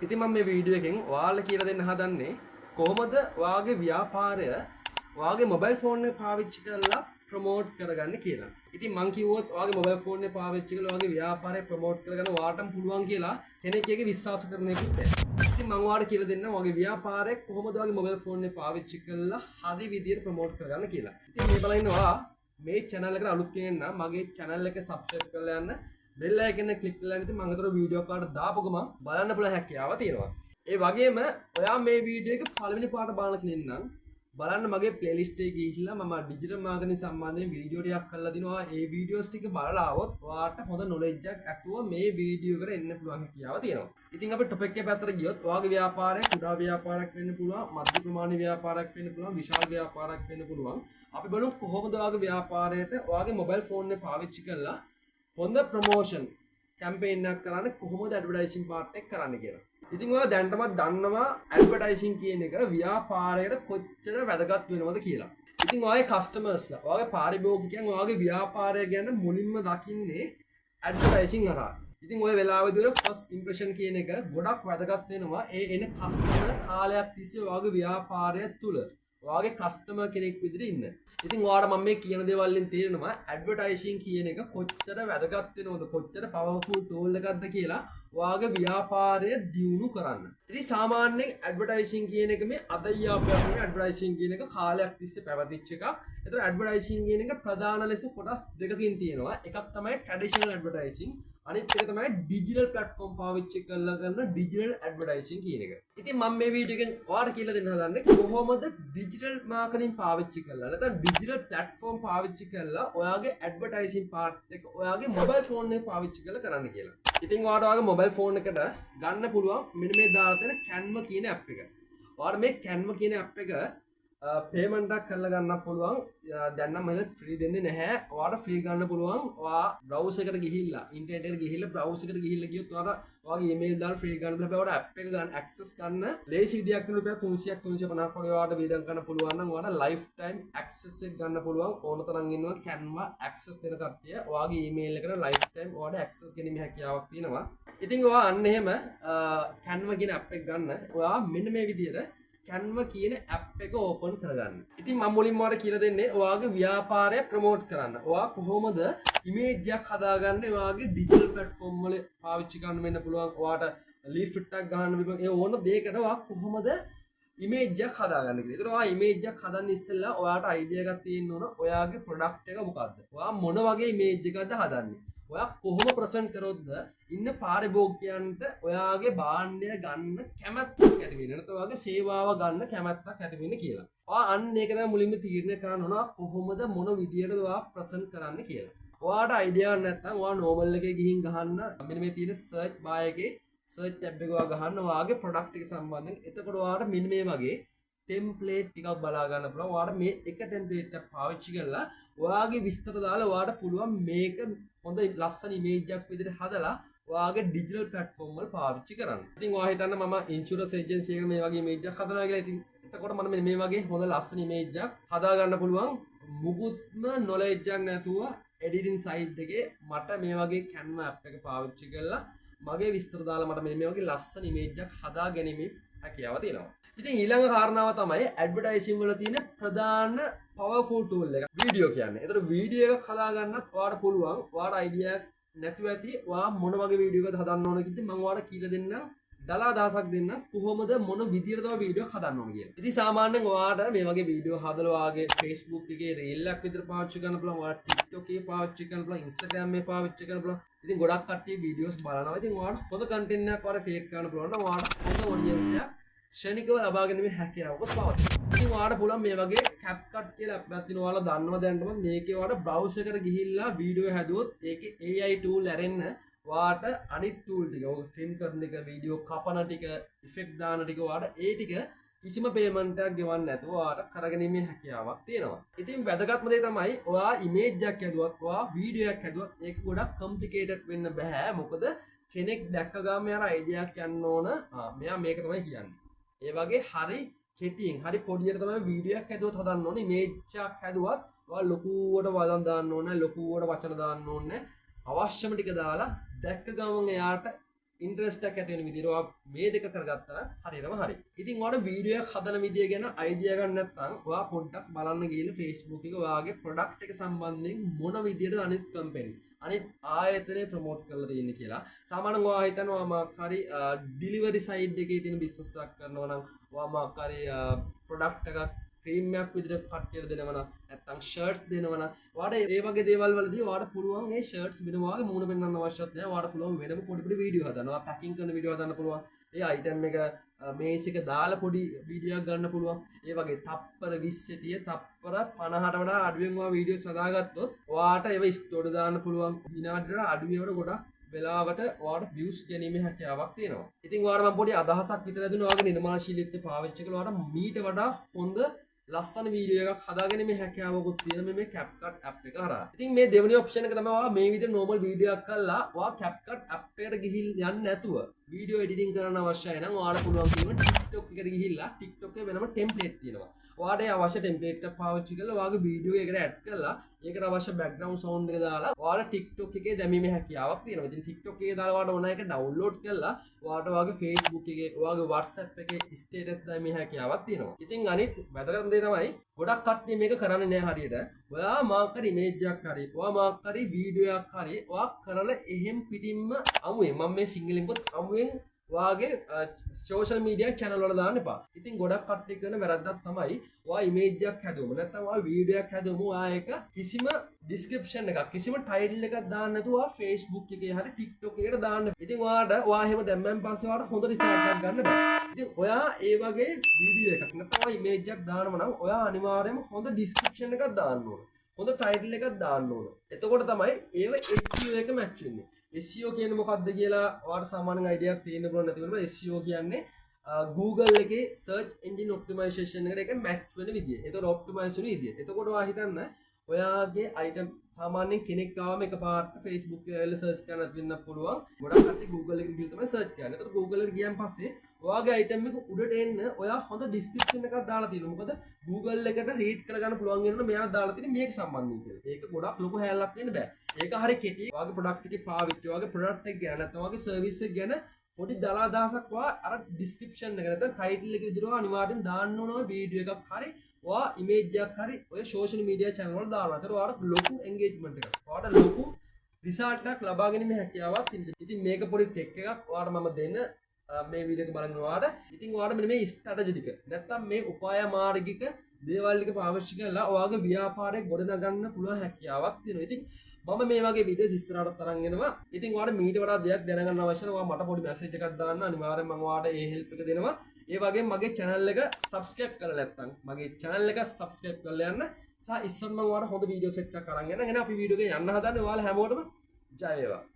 ඉතින් මම මේ වීඩියෝ එකෙන් ඔයාලට කියලා දෙන්න හදන්නේ කොහොමද ඔයාගේ ව්‍යාපාරය ඔයාගේ මොබයිල් ෆෝන් එක පාවිච්චි කරලා ප්‍රොමෝට් කරගන්න කියලා. ඉතින් මම කිව්වොත් ඔයාගේ මොබයිල් ෆෝන් එක පාවිච්චි කරලා ඔයාගේ ව්‍යාපාරය ප්‍රොමෝට් කරගන්න ඔයාටම පුළුවන් කියලා කෙනෙක් එක විශ්වාස කරන එකක් නැහැ. ඉතින් මම ඔයාලට කියලා දෙන්නම් ඔයාගේ ව්‍යාපාරය කොහොමද ඔයාගේ මොබයිල් ෆෝන් එක පාවිච්චි කරලා හරි විදියට ප්‍රොමෝට් කරගන්න කියලා. ඉතින් මේ බලන්න ඔයා මේ channel එකට අලුත් කෙනෙක් නම් මගේ channel එක subscribe කරලා යන්න. බෙල් අයිකන් එක ක්ලික් කරලා ඉතින් මම අතර වීඩියෝ එකකට දාපු ගමන් බලන්න පුළුවන් හැකියාව තියෙනවා. ඒ වගේම ඔයා මේ වීඩියෝ එක පළවෙනි පාට බලන කෙනෙක් නම් බලන්න මගේ ප්ලේලිස්ට් එකේ ගිහිල්ලා මම ඩිජිටල් මාකටිං සම්බන්ධයෙන් වීඩියෝ ටිකක් කරලා දිනවා. ඒ වීඩියෝස් ටික බලලා આવොත් ඔයාට හොඳ නොලෙජ් එකක් ඇතුව මේ වීඩියෝ එකට එන්න පුළුවන් හැකියාව තියෙනවා. ඉතින් අපි ටොපික් එක පැත්තට ගියොත් ඔයාගේ ව්‍යාපාරය කුඩා ව්‍යාපාරයක් වෙන්න පුළුවන්, මධ්‍ය ප්‍රමාණ ව්‍යාපාරයක් වෙන්න පුළුවන්, විශාල ව්‍යාපාරයක් වෙන්න පුළුවන්. අපි බලමු කොහොමද ඔයාගේ ව්‍යාපාරයට ඔයාගේ මොබයිල් ෆෝන් එක පාවිච්චි කරලා හොඳ ප්‍රොමෝෂන් කැම්පේන් එකක් කරන්න කොහොමද ඇඩ්වර්ටයිසින් පාර්ට් එක කරන්න කියලා. ඉතින් ඔයා දැනටමත් දන්නවා ඇඩ්වර්ටයිසින් කියන එක ව්‍යාපාරයට කොච්චර වැදගත් වෙනවද කියලා. ඉතින් ඔයාගේ කස්ටමර්ස්ලා, ඔයාගේ පාරිභෝගිකයන් ඔයාගේ ව්‍යාපාරය ගැන මුලින්ම දකින්නේ ඇඩ්වර්ටයිසින් හරහා. ඉතින් ඔය වෙලාවෙදී ෆස්ට් ඉම්ප්‍රෙෂන් කියන එක ගොඩක් වැදගත් වෙනවා. ඒ එන කස්ටමර් කාලයක් තිස්සේ ඔයාගේ ව්‍යාපාරය තුල ඔයාගේ කස්ටමර් කෙනෙක් විදිහට ඉන්න. ඉතින් ඔයාලට මම මේ කියන දේවල් වලින් තේරෙනවා ඇඩ්වර්ටයිසින් කියන එක කොච්චර වැදගත් වෙනවද, කොච්චර පවර්ෆුල් ටූල් එකක්ද කියලා ඔයාගේ ව්‍යාපාරය දියුණු කරන්න. ඉතින් සාමාන්‍යයෙන් ඇඩ්වර්ටයිසින් කියන එක මේ අදයියාපයක් නෙවෙයි. ඇඩ්වර්ටයිසින් කියන එක කාලයක් තිස්සේ පැවතිච්ච එකක්. ඒතර ඇඩ්වර්ටයිසින් කියන එක ප්‍රධාන ලෙස කොටස් දෙකකින් තියෙනවා. එකක් තමයි ට්‍රැඩිෂනල් ඇඩ්වර්ටයිසින්, අනිත් එක තමයි ඩිජිටල් ප්ලැට්ෆෝම් පාවිච්චි කරලා කරන ඩිජිටල් ඇඩ්වර්ටයිසින් කියන එක. ඉතින් මම මේ වීඩියෝ එකෙන් ඔයාලට කියලා දෙන්න හදන්නේ කොහොමද ඩිජිටල් මාකටිං පාවිච්චි කරලා නැත්නම් ඩිජිටල් ප්ලැට්ෆෝම් පාවිච්චි කරලා ඔයාගේ ඇඩ්වර්ටයිසින් පාර්ට් එක ඔයාගේ මොබයිල් ෆෝන් එක පාවිච්චි කරලා කරන්න කියලා. ඉතින් ඔයාලට ඔයාගේ මොබයිල් ෆෝන් එකට ගන්න පුළුවන් මෙන්න මේ දාලා තියෙන Canva කියන ඇප් එක. ඔයාලට මේ Canva කියන ඇප් එක පේමන්ට් එකක් කරලා ගන්න පුළුවන්. දැන් නම් මම ෆ්‍රී දෙන්නේ නැහැ. ඔයාලට ෆ්‍රී ගන්න පුළුවන්. ඔයා බ්‍රවුසර් එකට ගිහිල්ලා ඉන්ටර්නෙට් එකට ගිහිල්ලා බ්‍රවුසර් එකට ගිහිල්ලා ගියොත් ඔයාලට ඔයාගේ ඊමේල් දාලා ෆ්‍රී ගන්න පුළුවන්. ඔයාලට ඇප් එක ගන්න ඇක්සස් ගන්න ලේසි විදියක් තියෙන රුපියල් 300ක් 350ක් වගේ ඔයාලට වේදම් කරන්න පුළුවන් නම් ඔයාලට ලයිෆ් ටයිම් ඇක්සස් එක ගන්න පුළුවන්. ඕන තරම් ඉන්නවා Canva ඇක්සස් දෙන කට්ටිය. ඔයාගේ ඊමේල් එකට ලයිෆ් ටයිම් ඔයාලට ඇක්සස් ගැනීමේ හැකියාවක් තියෙනවා. ඉතින් ඔයා අන්න එහෙම Canva කියන ඇප් එක ගන්න. ඔයා මෙන්න මේ විදියට Canva කියන ඇප් එක ඕපන් කරගන්න. ඉතින් මම මුලින්ම ඔයාලට කියලා දෙන්නේ ඔයාගේ ව්‍යාපාරය ප්‍රොමෝට් කරන්න. ඔයා කොහොමද ඉමේජ් එකක් හදාගන්නේ ඔයාගේ ඩිජිටල් ප්ලැට්ෆෝම් වල පාවිච්චි කරන්න වෙන්න පුළුවන්. ඔයාට ලීෆ්ට් එකක් ගන්න පුළුවන්. ඒ ඕන දෙයකට ඔයා කොහොමද ඉමේජ් එකක් හදාගන්නේ කියලා. ඒතර ඔයා ඉමේජ් එකක් හදන්න ඉස්සෙල්ලා ඔයාට අයිඩියා එකක් තියෙන්න ඕන. ඔයාගේ ප්‍රොඩක්ට් එක මොකද්ද? ඔයා මොන වගේ ඉමේජ් එකක්ද හදන්නේ? ඔයා කොහොම ප්‍රසන්ට් කරොත්ද ඉන්න පාරිභෝගිකයන්ට ඔයාගේ භාණ්ඩය ගන්න කැමැත්තක් ඇති වෙන්නේ නැත්නම් ඔයාගේ සේවාව ගන්න කැමැත්තක් ඇති වෙන්නේ කියලා. ඔයා අන්න ඒක තමයි මුලින්ම තීරණය කරන්න ඕන කොහොමද මොන විදියටද ඔයා ප්‍රසන්ට් කරන්න කියලා. ඔයාට අයිඩියා නැත්නම් ඔයා නෝමල් එකේ ගිහින් ගහන්න මෙන්න මේ තියෙන සර්ච් බාර් එකේ සර්ච් ටැබ් එක ඔයා ගහන්න ඔයාගේ ප්‍රොඩක්ට් එක සම්බන්ධයෙන්. එතකොට ඔයාට මෙන්න මේ වගේ ටෙම්ප්ලේට් ටිකක් බලා ගන්න පුළුවන්. ඔයාට මේ එක ටෙම්ප්ලේට් එකක් පාවිච්චි කරලා ඔයාගේ විස්තර දාලා ඔයාට පුළුවන් මේක හොඳ ලස්සන ඉමේජ් එකක් විදිහට හදලා ඔයාගේ ඩිජිටල් ප්ලැට්ෆෝම් වල පාවිච්චි කරන්න. ඉතින් ඔයා හිතන්න මම ඉන්ෂුරන්ස් ඒජන්සි එකක මේ වගේ ඉමේජ් එකක් හදනවා කියලා. ඉතින් එතකොට මම මේ වගේ හොඳ ලස්සන ඉමේජ් එකක් හදා ගන්න පුළුවන්. මුකුත්ම නොලෙජ් එකක් නැතුව එඩිටින් සයිට් එකේ මට මේ වගේ Canva app එක පාවිච්චි කරලා මගේ විස්තර දාලා මට මේ වගේ ලස්සන ඉමේජ් එකක් හදා ගැනීමේ හැකියාව තියෙනවා. ඉතින් ඊළඟ කාරණාව තමයි ඇඩ්වර්ටයිසින් වල තියෙන ප්‍රධාන පවර්ෆුල් ටූල් එක වීඩියෝ කියන්නේ. ඒතර වීඩියෝ එකක් හදා ගන්නත් ඔයාලට පුළුවන්. ඔයාලට අයිඩියා එකක් නැතුව ඇති ඔයා මොන වගේ වීඩියෝ එකක්ද හදන්න ඕන කිව්ද මම ඔයාලට කියලා දෙන්නම්. දලා දහසක් දෙන්න කොහොමද මොන විදියටද ඔයා වීඩියෝ එකක් හදන්න ඕන කියලා. ඉතින් සාමාන්‍යයෙන් ඔයාලට මේ වගේ වීඩියෝ හදලා ඔයාගේ Facebook එකේ reel එකක් විතර පාවිච්චි කරන්න පුළුවන්. ඔයාලා TikTok එකේ පාවිච්චි කරන්න පුළුවන්. Instagram එකේ පාවිච්චි කරන්න පුළුවන්. ඉතින් ගොඩක් කට්ටිය වීඩියෝස් බලනවා. ඉතින් ඔයාලට හොඳ කන්ටෙන්ට් එකක් ඔයාලා ක්‍රියේට් කරන්න පුළුවන් නම් ඔයාලට හොඳ ඔඩියන්ස් එකක් ෂණිකව ලබා ගැනීමේ හැකියාවක් පවතිනවා. ඉතින් ඔයාලට පුළුවන් මේ වගේ CapCut කියලා ඇප් එකක් තියෙනවා. ඔයාලා දන්නවා දැනටම මේකේ ඔයාලට බ්‍රවුසර් එකට ගිහිල්ලා වීඩියෝ හැදුවොත් ඒකේ AI tool ඇරෙන්න ඔයාලට අනිත් tool ටික ඔය trim කරන එක, වීඩියෝ කපන ටික, ඉෆෙක්ට් දාන ටික ඔයාලට ඒ ටික කිසිම පේමන්ට් එකක් ගෙවන්න නැතුව ඔයාලට කරගැනීමේ හැකියාවක් තියෙනවා. ඉතින් වැදගත්ම දේ තමයි ඔයා ඉමේජ් එකක් හැදුවත්, ඔයා වීඩියෝ එකක් හැදුවත් ඒක ගොඩක් කොම්ප්ලිකේටඩ් වෙන්න බෑ. මොකද කෙනෙක් දැක්ක ගාම යාර අයිඩියා එකක් යන්න ඕන. මෙයා මේක තමයි කියන්නේ. ඒ වගේ හරි කෙටියෙන් හරි පොඩියට තමයි වීඩියෝ එකක් හැදුවත් හදන්න ඕනේ. ඉමේජ් එකක් හැදුවත් ඔයා ලොකුවට වදන් දාන්න ඕනේ, ලොකුවට වචන දාන්න ඕනේ. අවශ්‍යම ටික දාලා දැක්ක ගමන් එයාට ඉන්ට්‍රස්ට් එකක් ඇති වෙන විදිහට ඔයා මේ දෙක කරගත්තා නම් හරියටම හරි. ඉතින් ඔයාලට වීඩියෝ එකක් හදන විදිය ගැන අයිඩියා ගන්න නැත්නම් ඔයා පොඩ්ඩක් බලන්න ගිහලා Facebook එක ඔයාගේ ප්‍රොඩක්ට් එක සම්බන්ධයෙන් මොන විදිහටද අනිත් කම්පැනි අනිත් ආයතනය ප්‍රමෝට් කරලා තියෙන්නේ කියලා. සාමාන්‍යයෙන් ඔයා හිතනවා මාක් හරි ඩිලිවරි සයිඩ් එකේ තියෙන බිස්නස් එකක් කරනවා නම් ඔයා මාක් හරි ප්‍රොඩක්ට් එකක් ක්‍රීම්යක් විදිහට කට්ටියට දෙනවා නම් නැත්නම් ෂර්ට්ස් දෙනවා නම් ඔයාට ඒ වගේ දේවල් වලදී ඔයාට පුළුවන් මේ ෂර්ට්ස් වෙනම වගේ මූණ පෙන්වන්න අවශ්‍යත් නැහැ. ඔයාට පුළුවන් වෙනම පොඩි පොඩි වීඩියෝ හදනවා. පැකින් කරන වීඩියෝ හදන්න පුළුවන්. ඒ අයිටම් එක මේස් එක දාලා පොඩි වීඩියෝයක් ගන්න පුළුවන්. ඒ වගේ තප්පර 20 තිය තප්පර 50ට වඩා අඩුවෙන් ඔයා වීඩියෝස් හදාගත්තොත් ඔයාට ඒව ස්ටෝර් දාන්න පුළුවන්. විනාඩියට අඩුවේවට ගොඩක් වෙලාවට ඔයාට views ගැනීමේ හැකියාවක් තියෙනවා. ඉතින් ඔයාට මම පොඩි අදහසක් විතර දුන්නා. ඔයාගේ නිර්මාණශීලීත්වය පාවිච්චි කළා ඔයාට මීට වඩා හොඳ ලස්සන වීඩියෝ එකක් හදාගෙන මේ හැකියාවකුත් තියෙන මේ CapCut app එක හරහා. ඉතින් මේ දෙවෙනි ඔප්ෂන් එක තමයි ඔයා මේ විදිහට normal වීඩියෝ එකක් කරලා ඔයා CapCut app එකට ගිහින් යන්නේ නැතුව වීඩියෝ එඩිටින් කරන්න අවශ්‍යයි නම් ඔයාලා පුළුවන් කියනවා TikTok එකට ගිහිල්ලා TikTok එකේ වෙනම ටෙම්ප්ලේට් තියෙනවා. ඔයාට ඒ අවශ්‍ය ටෙම්ප්ලේට් එක පාවිච්චි කරලා ඔයාගේ වීඩියෝ එකකට ඇඩ් කරලා ඒකට අවශ්‍ය බෑග්ග්‍රවුන්ඩ් සවුන්ඩ් එක දාලා ඔයාලා TikTok එකේ දැමීමේ හැකියාවක් තියෙනවා. ඉතින් TikTok එකේ දාලා ඔයාට ඕන එක ඩවුන්ලෝඩ් කරලා ඔයාට ඔයාගේ Facebook එකේ ඔයාගේ WhatsApp එකේ ස්ටේටස් දැමීමේ හැකියාවක් තියෙනවා. ඉතින් අනිත් වැදගත් දේ තමයි ගොඩක් කට්ටිය මේක කරන්නේ නැහැ හරියට. ඔයා මාක් හරි ඉමේජ් එකක් හරි ඔයා මාක් හරි වීඩියෝ එකක් හරි ඔයා කරලා එහෙම් පිටින්ම අමුයෙන් මම මේ සිංහලෙන් පොත් අමුයෙන් ඔයාගේ සෝෂල් මීඩියා channel වල දාන්න එපා. ඉතින් ගොඩක් කට්ටිය කරන වැරද්දක් තමයි ඔයා ඉමේජ් එකක් හැදුවම නැත්නම් ඔයා වීඩියෝ එකක් හැදුවම ඔයා ඒක කිසිම description එකක් කිසිම title එකක් දාන්න නැතුව ඔයා Facebook එකේ හරි TikTok එකට දාන්න. ඉතින් ඔයාට ඔයා එහෙම දැම්මන් පස්සේ ඔයාට හොඳ රිසල්ට් එකක් ගන්න බෑ. ඉතින් ඔයා ඒ වගේ වීඩියෝ එකක් නැත්නම් ඔයා ඉමේජ් එකක් දානවා නම් ඔයා අනිවාර්යයෙන්ම හොඳ description එකක් දාන්න ඕන. හොඳ title එකක් දාන්න ඕන. එතකොට තමයි ඒව SEO එක match වෙන්නේ. SEO කියන්නේ මොකක්ද කියලා ඔයාලට සාමාන්‍යයෙන් අයිඩියාවක් තියෙන්න පුළුවන් නැති වෙනවා. SEO කියන්නේ Google එකේ search engine optimization එකට ඒක match වෙන විදිය. ඒතකොට optimize වෙන විදිය. එතකොට ඔයා හිතන්න ඔයාගේ item සාමාන්‍යයෙන් කෙනෙක් ආවම එකපාරට Facebook එකේ search කරන්න වෙන්න පුළුවන්. ගොඩක් කට්ටිය Google එකට ගිහලා තමයි search කරන්නේ. එතකොට Google එකට ගියන් පස්සේ ඔයාගේ item එක උඩට එන්න ඔයා හොඳ description එකක් දාලා තියෙනවා. මොකද Google එකට read කරගන්න පුළුවන් වෙනවා මෙයා දාලා තියෙන මේක සම්බන්ධයෙන් කියලා. ඒක ගොඩක් ලොකු හැලක් වෙන්න බෑ. ඒක හරිය කෙටි. ඔයාගේ product එකේ පාවිච්චි, ඔයාගේ product එක ගැන නැත්නම් ඔයාගේ service එක ගැන පොඩි දලා දහසක් ඔයා අර description එක නැත්නම් title එක විදිහට අනිවාර්යෙන් දාන්න ඕන ඔය වීඩියෝ එකක් හරි ඔයා image එකක් හරි ඔය social media channel වල දානවා. ඒතර ඔයාට ලොකු engagement එකක්. ඔයාට ලොකු result එකක් ලබා ගැනීම හැකියාවක් තියෙනවා. ඉතින් මේක පොඩි ටෙක් එකක් ඔයාට මම දෙන්න මේ වීඩියෝ එක බලන්න ඔයාට. ඉතින් ඔයාට මෙන්න මේ ස්ට්‍රැටජි ටික නැත්නම් මේ උපාය මාර්ගික දේවල් ටික පාවිච්චි කරලා ඔයාගේ ව්‍යාපාරය ගොඩනගන්න පුළුවන් හැකියාවක් තියෙනවා. ඉතින් මම මේ වගේ වීඩියෝස් ඉස්සරහට තරන් එනවා. ඉතින් ඔයාලට මීට වඩා දෙයක් දැනගන්න අවශ්‍ය නම් ඔයා මට පොඩි මැසේජ් එකක් දාන්න. අනිවාර්යෙන් මම ඔයාලට ඒ හෙල්ප් එක දෙනවා. ඒ වගේම මගේ channel එක subscribe කරලා නැත්නම් මගේ channel එක subscribe කරලා යන්න. ඉස්සර මම ඔයාලට හොඳ වීඩියෝ සෙට් එකක් අරන් එන්න. එහෙනම් අපි වීඩියෝ එක යන්න හදන්නේ. ඔයාලා හැමෝටම ජය වේවා.